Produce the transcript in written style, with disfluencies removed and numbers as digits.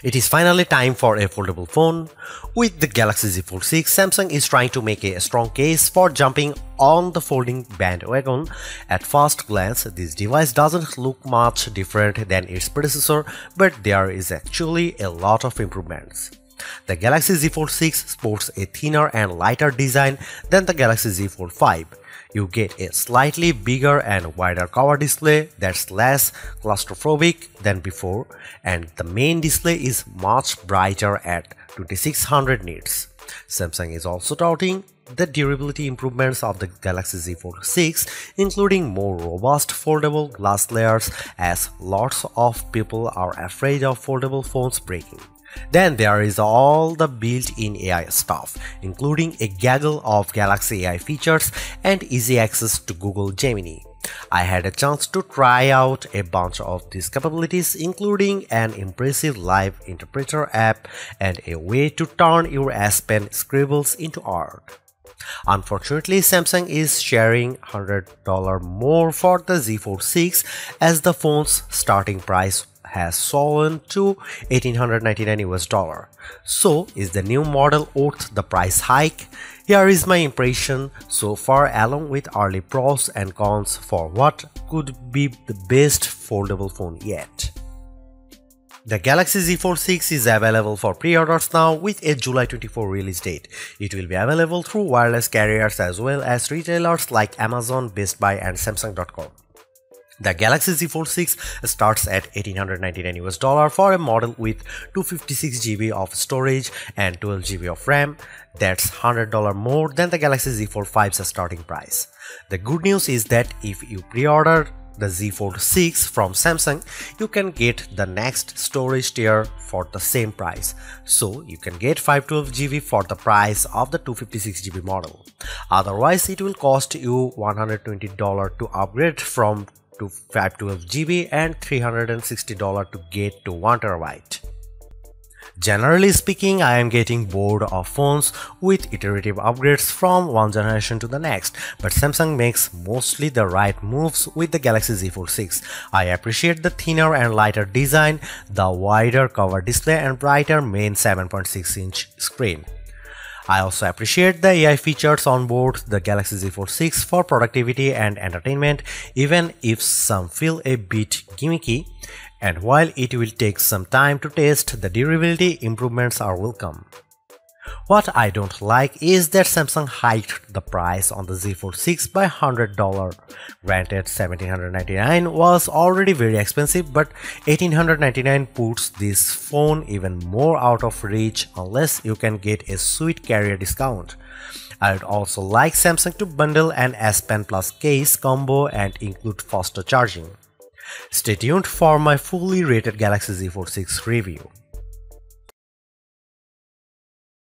It is finally time for a foldable phone. With the Galaxy Z Fold 6, Samsung is trying to make a strong case for jumping on the folding bandwagon. At first glance, this device doesn't look much different than its predecessor, but there is actually a lot of improvements. The Galaxy Z Fold 6 sports a thinner and lighter design than the Galaxy Z Fold 5. You get a slightly bigger and wider cover display that's less claustrophobic than before, and the main display is much brighter at 2600 nits. Samsung is also touting the durability improvements of the Galaxy Z Fold 6, including more robust foldable glass layers, as lots of people are afraid of foldable phones breaking. Then there is all the built-in AI stuff, including a gaggle of Galaxy AI features and easy access to Google Gemini. I had a chance to try out a bunch of these capabilities, including an impressive live interpreter app and a way to turn your S Pen scribbles into art. Unfortunately, Samsung is sharing $100 more for the Z Fold 6 as the phone's starting price has fallen to $1,899 US. So, is the new model worth the price hike? Here is my impression so far, along with early pros and cons for what could be the best foldable phone yet. The Galaxy Z Fold 6 is available for pre-orders now with a July 24 release date. It will be available through wireless carriers as well as retailers like Amazon, Best Buy and Samsung.com. The Galaxy Z Fold 6 starts at $1,899 US for a model with 256 GB of storage and 12 GB of RAM. That's $100 more than the Galaxy Z Fold 5's starting price. The good news is that if you pre-order the Z Fold 6 from Samsung, you can get the next storage tier for the same price. So you can get 512 GB for the price of the 256 GB model. Otherwise, it will cost you $120 to upgrade from to 512 GB and $360 to get to 1 TB. Generally speaking, I am getting bored of phones with iterative upgrades from one generation to the next, but Samsung makes mostly the right moves with the Galaxy Z Fold 6. I appreciate the thinner and lighter design, the wider cover display and brighter main 7.6-inch screen. I also appreciate the AI features on board the Galaxy Z Fold 6 for productivity and entertainment, even if some feel a bit gimmicky. And while it will take some time to test, the durability improvements are welcome. What I don't like is that Samsung hiked the price on the Z Fold 6 by $100. Granted, $1,799 was already very expensive, but $1,899 puts this phone even more out of reach unless you can get a sweet carrier discount. I would also like Samsung to bundle an S Pen Plus case combo and include faster charging. Stay tuned for my fully rated Galaxy Z Fold 6 review.